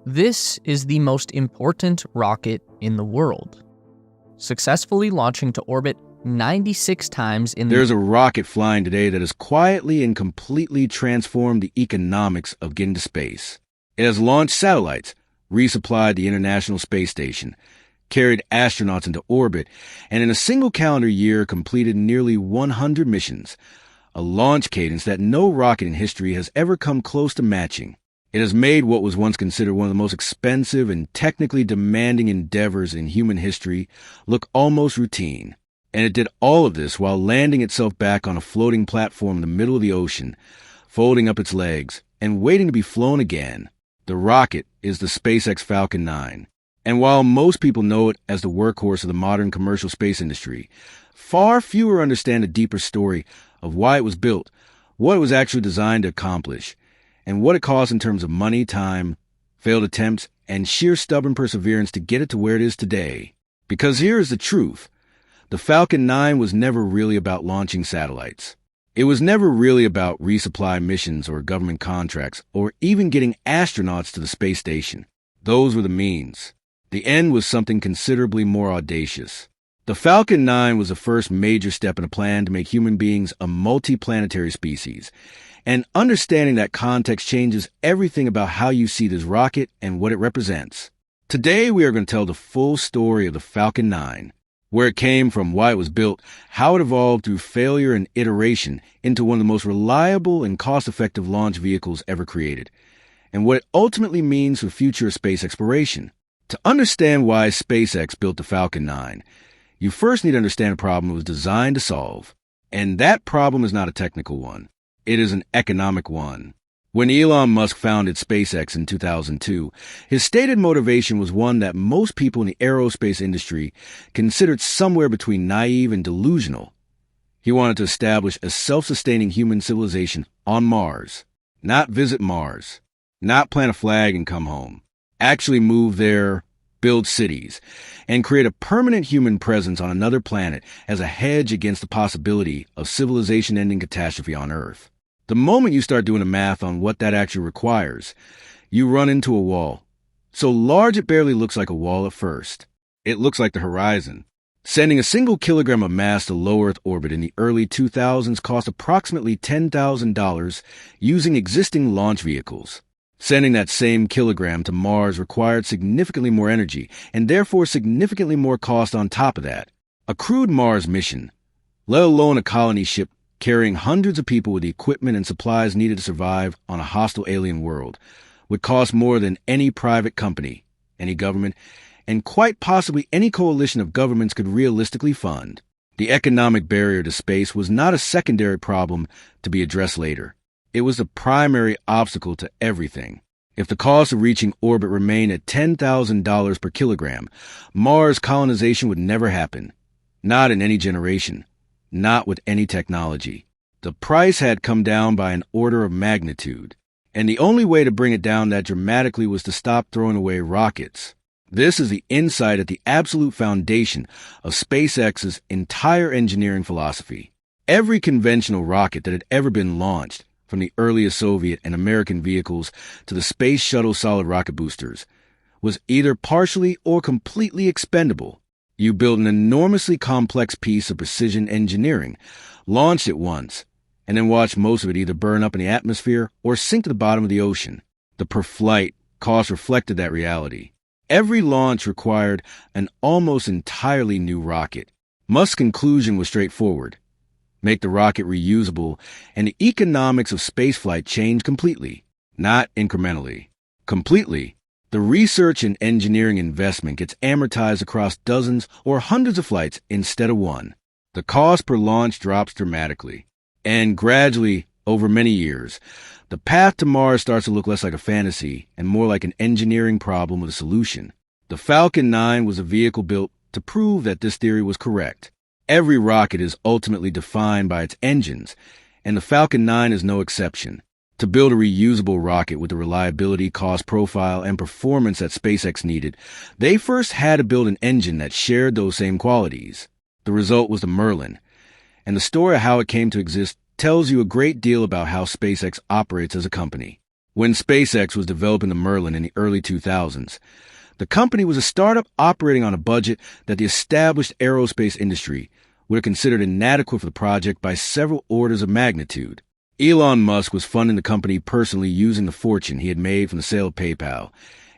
This is the most important rocket in the world, successfully launching to orbit 96 times in the... There's a rocket flying today that has quietly and completely transformed the economics of getting to space. It has launched satellites, resupplied the International Space Station, carried astronauts into orbit, and in a single calendar year completed nearly 100 missions, a launch cadence that no rocket in history has ever come close to matching. It has made what was once considered one of the most expensive and technically demanding endeavors in human history look almost routine. And it did all of this while landing itself back on a floating platform in the middle of the ocean, folding up its legs, and waiting to be flown again. The rocket is the SpaceX Falcon 9. And while most people know it as the workhorse of the modern commercial space industry, far fewer understand the deeper story of why it was built, what it was actually designed to accomplish, and what it cost in terms of money, time, failed attempts, and sheer stubborn perseverance to get it to where it is today. Because here is the truth. The Falcon 9 was never really about launching satellites. It was never really about resupply missions or government contracts, or even getting astronauts to the space station. Those were the means. The end was something considerably more audacious. The Falcon 9 was the first major step in a plan to make human beings a multi-planetary species, and understanding that context changes everything about how you see this rocket and what it represents. Today, we are going to tell the full story of the Falcon 9, where it came from, why it was built, how it evolved through failure and iteration into one of the most reliable and cost-effective launch vehicles ever created, and what it ultimately means for future space exploration. To understand why SpaceX built the Falcon 9, you first need to understand a problem it was designed to solve. And that problem is not a technical one. It is an economic one. When Elon Musk founded SpaceX in 2002, his stated motivation was one that most people in the aerospace industry considered somewhere between naive and delusional. He wanted to establish a self-sustaining human civilization on Mars. Not visit Mars. Not plant a flag and come home. Actually move there, build cities, and create a permanent human presence on another planet as a hedge against the possibility of civilization-ending catastrophe on Earth. The moment you start doing the math on what that actually requires, you run into a wall. So large it barely looks like a wall at first. It looks like the horizon. Sending a single kilogram of mass to low Earth orbit in the early 2000s cost approximately $10,000 using existing launch vehicles. Sending that same kilogram to Mars required significantly more energy, and therefore significantly more cost on top of that. A crewed Mars mission, let alone a colony ship carrying hundreds of people with the equipment and supplies needed to survive on a hostile alien world, would cost more than any private company, any government, and quite possibly any coalition of governments could realistically fund. The economic barrier to space was not a secondary problem to be addressed later. It was the primary obstacle to everything. If the cost of reaching orbit remained at $10,000 per kilogram, Mars colonization would never happen. Not in any generation. Not with any technology. The price had come down by an order of magnitude. And the only way to bring it down that dramatically was to stop throwing away rockets. This is the insight at the absolute foundation of SpaceX's entire engineering philosophy. Every conventional rocket that had ever been launched, from the earliest Soviet and American vehicles to the Space Shuttle solid rocket boosters, was either partially or completely expendable. You build an enormously complex piece of precision engineering, launched it once, and then watched most of it either burn up in the atmosphere or sink to the bottom of the ocean. The per-flight cost reflected that reality. Every launch required an almost entirely new rocket. Musk's conclusion was straightforward. Make the rocket reusable, and the economics of spaceflight change completely, not incrementally. Completely. The research and engineering investment gets amortized across dozens or hundreds of flights instead of one. The cost per launch drops dramatically. And gradually, over many years, the path to Mars starts to look less like a fantasy and more like an engineering problem with a solution. The Falcon 9 was a vehicle built to prove that this theory was correct. Every rocket is ultimately defined by its engines, and the Falcon 9 is no exception. To build a reusable rocket with the reliability, cost profile, and performance that SpaceX needed, they first had to build an engine that shared those same qualities. The result was the Merlin, and the story of how it came to exist tells you a great deal about how SpaceX operates as a company. When SpaceX was developing the Merlin in the early 2000s, the company was a startup operating on a budget that the established aerospace industry would have considered inadequate for the project by several orders of magnitude. Elon Musk was funding the company personally using the fortune he had made from the sale of PayPal,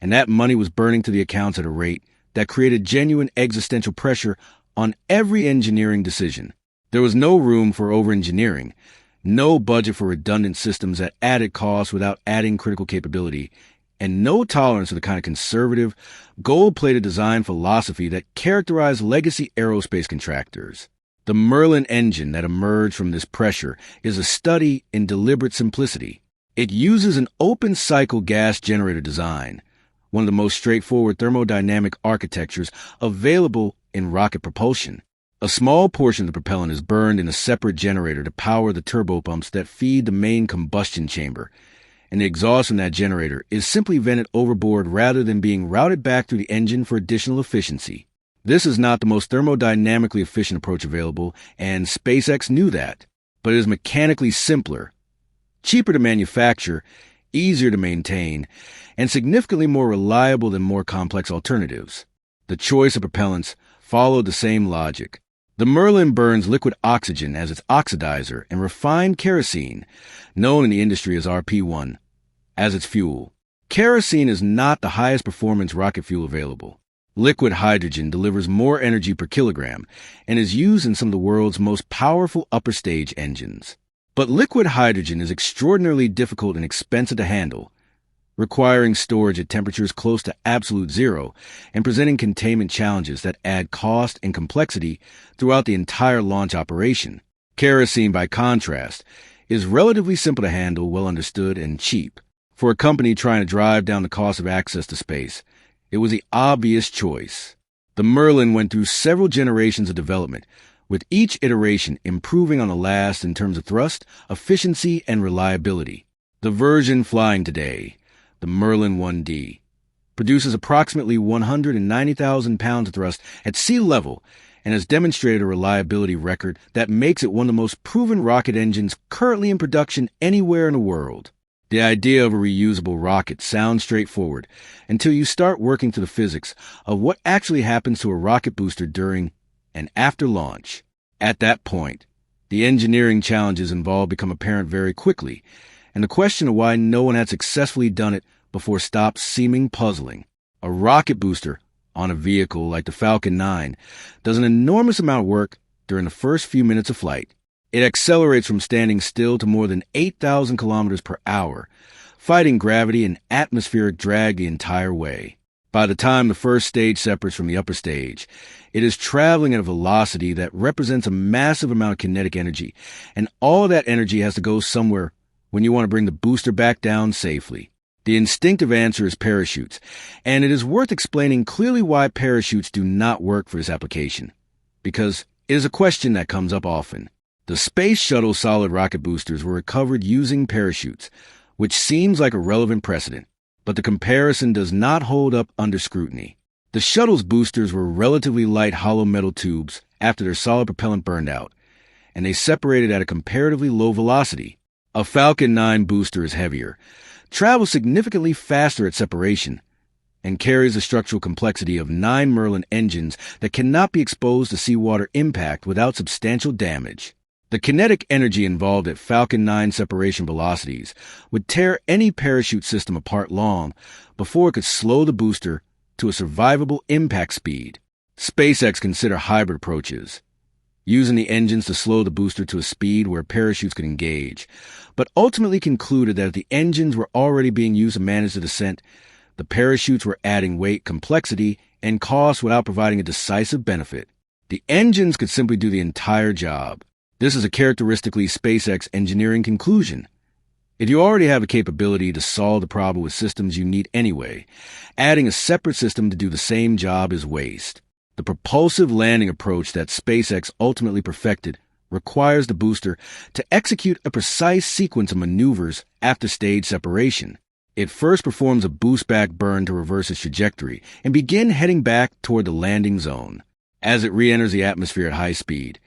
and that money was burning to the accounts at a rate that created genuine existential pressure on every engineering decision. There was no room for over-engineering, no budget for redundant systems at added cost without adding critical capability, and no tolerance for the kind of conservative, gold-plated design philosophy that characterized legacy aerospace contractors. The Merlin engine that emerged from this pressure is a study in deliberate simplicity. It uses an open-cycle gas generator design, one of the most straightforward thermodynamic architectures available in rocket propulsion. A small portion of the propellant is burned in a separate generator to power the turbopumps that feed the main combustion chamber, and the exhaust from that generator is simply vented overboard rather than being routed back through the engine for additional efficiency. This is not the most thermodynamically efficient approach available, and SpaceX knew that, but it is mechanically simpler, cheaper to manufacture, easier to maintain, and significantly more reliable than more complex alternatives. The choice of propellants followed the same logic. The Merlin burns liquid oxygen as its oxidizer and refined kerosene, known in the industry as RP1, as its fuel. Kerosene is not the highest performance rocket fuel available. Liquid hydrogen delivers more energy per kilogram and is used in some of the world's most powerful upper stage engines. But liquid hydrogen is extraordinarily difficult and expensive to handle, requiring storage at temperatures close to absolute zero and presenting containment challenges that add cost and complexity throughout the entire launch operation. Kerosene, by contrast, is relatively simple to handle, well understood, and cheap. For a company trying to drive down the cost of access to space, it was the obvious choice. The Merlin went through several generations of development, with each iteration improving on the last in terms of thrust, efficiency, and reliability. The version flying today, the Merlin 1D, produces approximately 190,000 pounds of thrust at sea level and has demonstrated a reliability record that makes it one of the most proven rocket engines currently in production anywhere in the world. The idea of a reusable rocket sounds straightforward until you start working through the physics of what actually happens to a rocket booster during and after launch. At that point, the engineering challenges involved become apparent very quickly, and the question of why no one had successfully done it before stops seeming puzzling. A rocket booster on a vehicle like the Falcon 9 does an enormous amount of work during the first few minutes of flight. It accelerates from standing still to more than 8,000 kilometers per hour, fighting gravity and atmospheric drag the entire way. By the time the first stage separates from the upper stage, it is traveling at a velocity that represents a massive amount of kinetic energy, and all of that energy has to go somewhere when you want to bring the booster back down safely. The instinctive answer is parachutes, and it is worth explaining clearly why parachutes do not work for this application, because it is a question that comes up often. The Space Shuttle solid rocket boosters were recovered using parachutes, which seems like a relevant precedent, but the comparison does not hold up under scrutiny. The shuttle's boosters were relatively light hollow metal tubes after their solid propellant burned out, and they separated at a comparatively low velocity. A Falcon 9 booster is heavier, travels significantly faster at separation, and carries the structural complexity of 9 Merlin engines that cannot be exposed to seawater impact without substantial damage. The kinetic energy involved at Falcon 9 separation velocities would tear any parachute system apart long before it could slow the booster to a survivable impact speed. SpaceX considered hybrid approaches, using the engines to slow the booster to a speed where parachutes could engage, but ultimately concluded that if the engines were already being used to manage the descent, the parachutes were adding weight, complexity, and cost without providing a decisive benefit. The engines could simply do the entire job. This is a characteristically SpaceX engineering conclusion. If you already have a capability to solve the problem with systems you need anyway, adding a separate system to do the same job is waste. The propulsive landing approach that SpaceX ultimately perfected requires the booster to execute a precise sequence of maneuvers after stage separation. It first performs a boost-back burn to reverse its trajectory and begin heading back toward the landing zone. As it re-enters the atmosphere at high speed,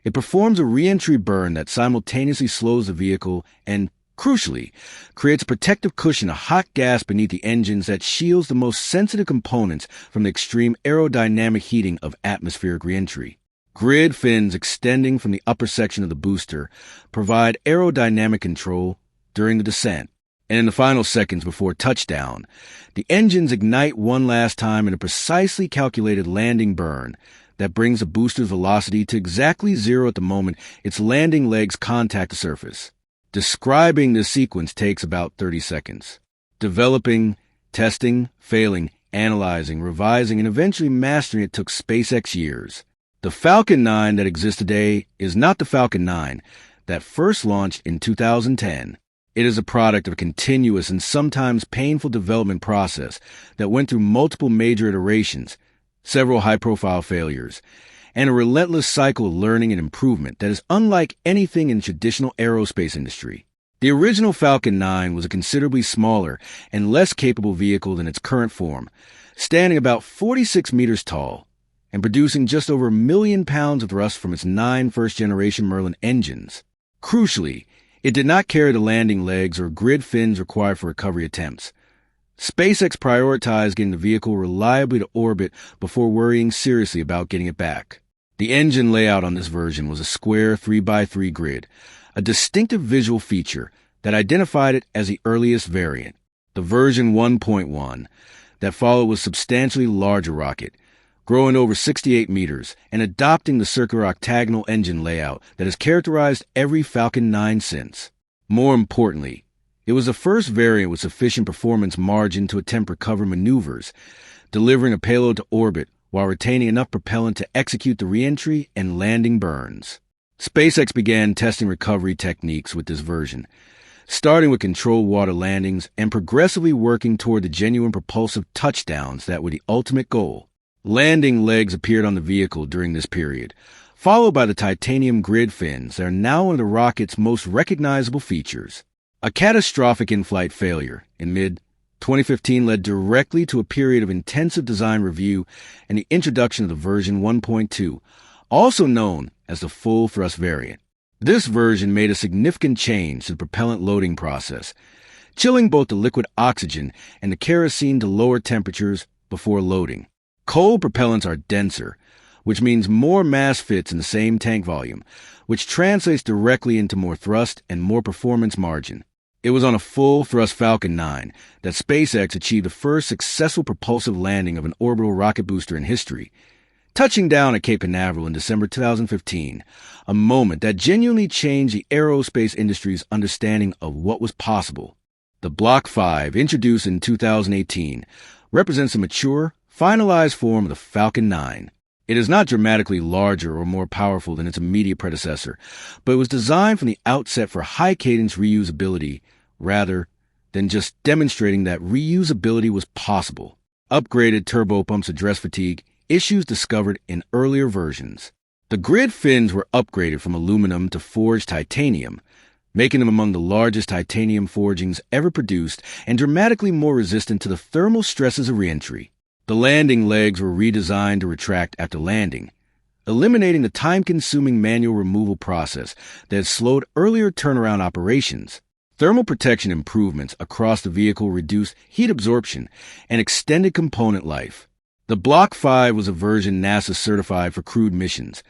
it performs a re-entry burn that simultaneously slows the vehicle and Crucially, creates a protective cushion of hot gas beneath the engines that shields the most sensitive components from the extreme aerodynamic heating of atmospheric reentry. Grid fins extending from the upper section of the booster provide aerodynamic control during the descent. And in the final seconds before touchdown, the engines ignite one last time in a precisely calculated landing burn that brings the booster's velocity to exactly zero at the moment its landing legs contact the surface. Describing this sequence takes about 30 seconds. Developing, testing, failing, analyzing, revising, and eventually mastering it took SpaceX years. The Falcon 9 that exists today is not the Falcon 9 that first launched in 2010. It is a product of a continuous and sometimes painful development process that went through multiple major iterations, several high-profile failures, and a relentless cycle of learning and improvement that is unlike anything in the traditional aerospace industry. The original Falcon 9 was a considerably smaller and less capable vehicle than its current form, standing about 46 meters tall and producing just over 1 million pounds of thrust from its 9 first-generation Merlin engines. Crucially, it did not carry the landing legs or grid fins required for recovery attempts. SpaceX prioritized getting the vehicle reliably to orbit before worrying seriously about getting it back. The engine layout on this version was a square 3x3 grid, a distinctive visual feature that identified it as the earliest variant. The version 1.1 that followed was a substantially larger rocket, growing over 68 meters and adopting the circular octagonal engine layout that has characterized every Falcon 9 since. More importantly, it was the first variant with sufficient performance margin to attempt recovery maneuvers, delivering a payload to orbit while retaining enough propellant to execute the reentry and landing burns. SpaceX began testing recovery techniques with this version, starting with controlled water landings and progressively working toward the genuine propulsive touchdowns that were the ultimate goal. Landing legs appeared on the vehicle during this period, followed by the titanium grid fins that are now one of the rocket's most recognizable features. A catastrophic in-flight failure in mid-2015 led directly to a period of intensive design review and the introduction of the version 1.2, also known as the full thrust variant. This version made a significant change to the propellant loading process, chilling both the liquid oxygen and the kerosene to lower temperatures before loading. Cold propellants are denser, which means more mass fits in the same tank volume, which translates directly into more thrust and more performance margin. It was on a full-thrust Falcon 9 that SpaceX achieved the first successful propulsive landing of an orbital rocket booster in history, touching down at Cape Canaveral in December 2015, a moment that genuinely changed the aerospace industry's understanding of what was possible. The Block 5, introduced in 2018, represents a mature, finalized form of the Falcon 9. It is not dramatically larger or more powerful than its immediate predecessor, but it was designed from the outset for high-cadence reusability rather than just demonstrating that reusability was possible. Upgraded turbopumps address fatigue, issues discovered in earlier versions. The grid fins were upgraded from aluminum to forged titanium, making them among the largest titanium forgings ever produced and dramatically more resistant to the thermal stresses of reentry. The landing legs were redesigned to retract after landing, eliminating the time-consuming manual removal process that had slowed earlier turnaround operations. Thermal protection improvements across the vehicle reduced heat absorption and extended component life. The Block 5 was a version NASA certified for crewed missions,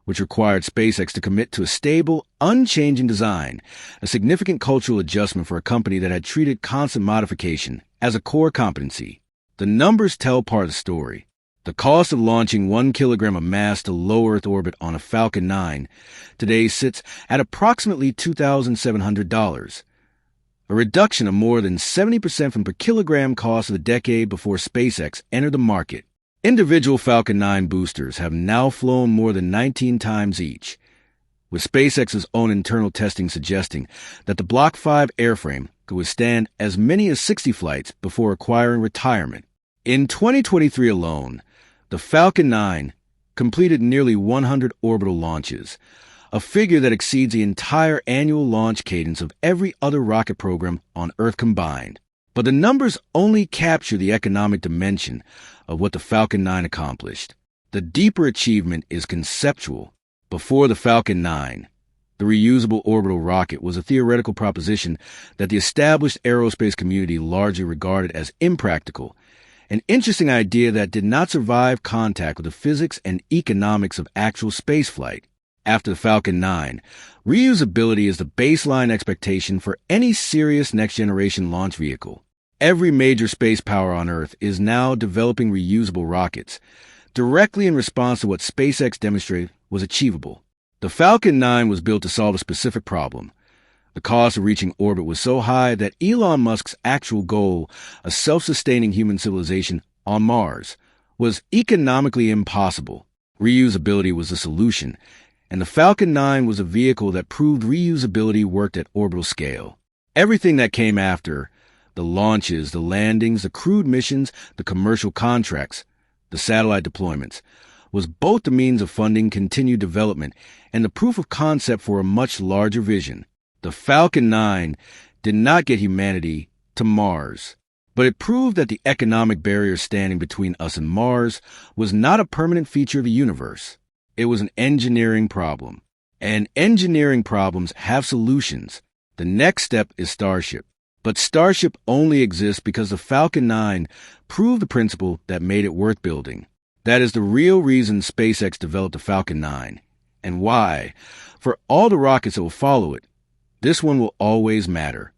which required SpaceX to commit to a stable, unchanging design, a significant cultural adjustment for a company that had treated constant modification as a core competency. The numbers tell part of the story. The cost of launching 1 kilogram of mass to low Earth orbit on a Falcon 9 today sits at approximately $2,700, a reduction of more than 70% from per kilogram cost of the decade before SpaceX entered the market. Individual Falcon 9 boosters have now flown more than 19 times each, with SpaceX's own internal testing suggesting that the Block 5 airframe could withstand as many as 60 flights before requiring retirement. In 2023 alone, the Falcon 9 completed nearly 100 orbital launches, a figure that exceeds the entire annual launch cadence of every other rocket program on Earth combined. But the numbers only capture the economic dimension of what the Falcon 9 accomplished. The deeper achievement is conceptual. Before the Falcon 9, The reusable orbital rocket was a theoretical proposition that the established aerospace community largely regarded as impractical, an interesting idea that did not survive contact with the physics and economics of actual spaceflight. After the Falcon 9, reusability is the baseline expectation for any serious next-generation launch vehicle. Every major space power on Earth is now developing reusable rockets, directly in response to what SpaceX demonstrated was achievable. The Falcon 9 was built to solve a specific problem. The cost of reaching orbit was so high that Elon Musk's actual goal, a self-sustaining human civilization on Mars, was economically impossible. Reusability was the solution, and the Falcon 9 was a vehicle that proved reusability worked at orbital scale. Everything that came after, the launches, the landings, the crewed missions, the commercial contracts, the satellite deployments, was both the means of funding continued development and the proof of concept for a much larger vision. The Falcon 9 did not get humanity to Mars, but it proved that the economic barrier standing between us and Mars was not a permanent feature of the universe. It was an engineering problem. And engineering problems have solutions. The next step is Starship. But Starship only exists because the Falcon 9 proved the principle that made it worth building. That is the real reason SpaceX developed the Falcon 9. And why? For all the rockets that will follow it, this one will always matter.